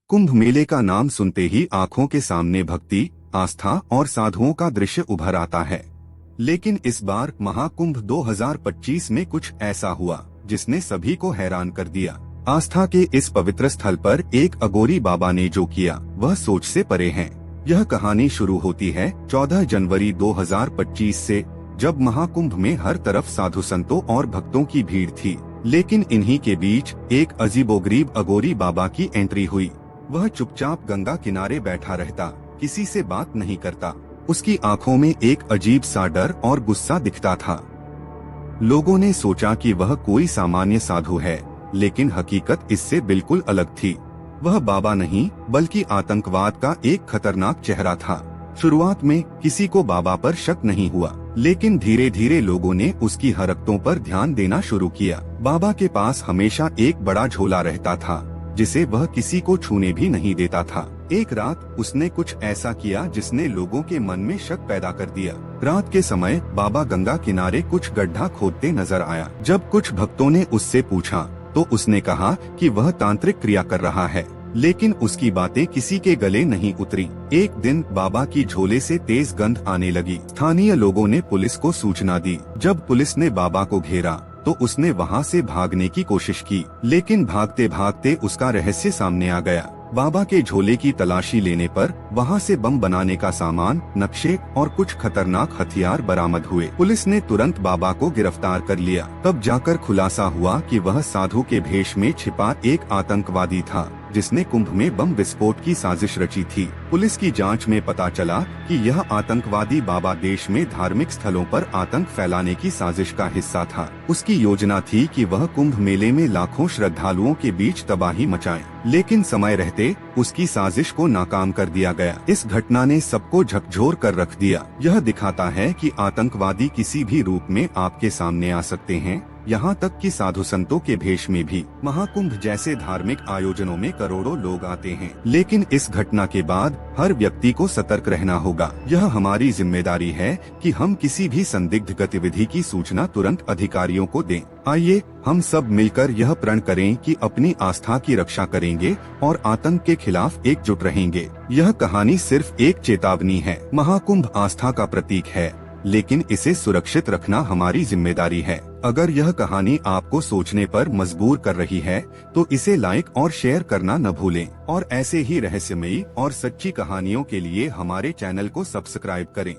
कुंभ मेले का नाम सुनते ही आंखों के सामने भक्ति, आस्था और साधुओं का दृश्य उभर आता है। लेकिन इस बार महाकुंभ 2025 में कुछ ऐसा हुआ जिसने सभी को हैरान कर दिया। आस्था के इस पवित्र स्थल पर एक अघोरी बाबा ने जो किया वह सोच से परे है। यह कहानी शुरू होती है 14 जनवरी 2025 से, जब महाकुंभ में हर तरफ साधु संतों और भक्तों की भीड़ थी। लेकिन इन्हीं के बीच एक अजीबोगरीब अघोरी बाबा की एंट्री हुई। वह चुपचाप गंगा किनारे बैठा रहता, किसी से बात नहीं करता। उसकी आंखों में एक अजीब सा डर और गुस्सा दिखता था। लोगों ने सोचा कि वह कोई सामान्य साधु है, लेकिन हकीकत इससे बिल्कुल अलग थी। वह बाबा नहीं बल्कि आतंकवाद का एक खतरनाक चेहरा था। शुरुआत में किसी को बाबा पर शक नहीं हुआ, लेकिन धीरे धीरे लोगों ने उसकी हरकतों पर ध्यान देना शुरू किया। बाबा के पास हमेशा एक बड़ा झोला रहता था, जिसे वह किसी को छूने भी नहीं देता था। एक रात उसने कुछ ऐसा किया जिसने लोगों के मन में शक पैदा कर दिया। रात के समय बाबा गंगा किनारे कुछ गड्ढा खोदते नजर आया। जब कुछ भक्तों ने उससे पूछा तो उसने कहा कि वह तांत्रिक क्रिया कर रहा है, लेकिन उसकी बातें किसी के गले नहीं उतरी। एक दिन बाबा की झोले से तेज गंध आने लगी। स्थानीय लोगों ने पुलिस को सूचना दी। जब पुलिस ने बाबा को घेरा तो उसने वहां से भागने की कोशिश की, लेकिन भागते भागते उसका रहस्य सामने आ गया। बाबा के झोले की तलाशी लेने पर वहां से बम बनाने का सामान, नक्शे और कुछ खतरनाक हथियार बरामद हुए। पुलिस ने तुरंत बाबा को गिरफ्तार कर लिया। तब जाकर खुलासा हुआ कि वह साधु के भेष में छिपा एक आतंकवादी था, जिसने कुंभ में बम विस्फोट की साजिश रची थी। पुलिस की जांच में पता चला कि यह आतंकवादी बाबा देश में धार्मिक स्थलों पर आतंक फैलाने की साजिश का हिस्सा था। उसकी योजना थी कि वह कुंभ मेले में लाखों श्रद्धालुओं के बीच तबाही मचाए, लेकिन समय रहते उसकी साजिश को नाकाम कर दिया गया। इस घटना ने सबको झकझोर कर रख दिया। यह दिखाता है कि आतंकवादी किसी भी रूप में आपके सामने आ सकते हैं, यहाँ तक कि साधु संतों के भेष में भी। महाकुंभ जैसे धार्मिक आयोजनों में करोड़ों लोग आते हैं, लेकिन इस घटना के बाद हर व्यक्ति को सतर्क रहना होगा। यह हमारी जिम्मेदारी है कि हम किसी भी संदिग्ध गतिविधि की सूचना तुरंत अधिकारियों को दें। आइए हम सब मिलकर यह प्रण करें कि अपनी आस्था की रक्षा करेंगे और आतंक के खिलाफ एकजुट रहेंगे। यह कहानी सिर्फ एक चेतावनी है। महाकुंभ आस्था का प्रतीक है, लेकिन इसे सुरक्षित रखना हमारी जिम्मेदारी है। अगर यह कहानी आपको सोचने पर मजबूर कर रही है तो इसे लाइक और शेयर करना न भूलें, और ऐसे ही रहस्यमयी और सच्ची कहानियों के लिए हमारे चैनल को सब्सक्राइब करें।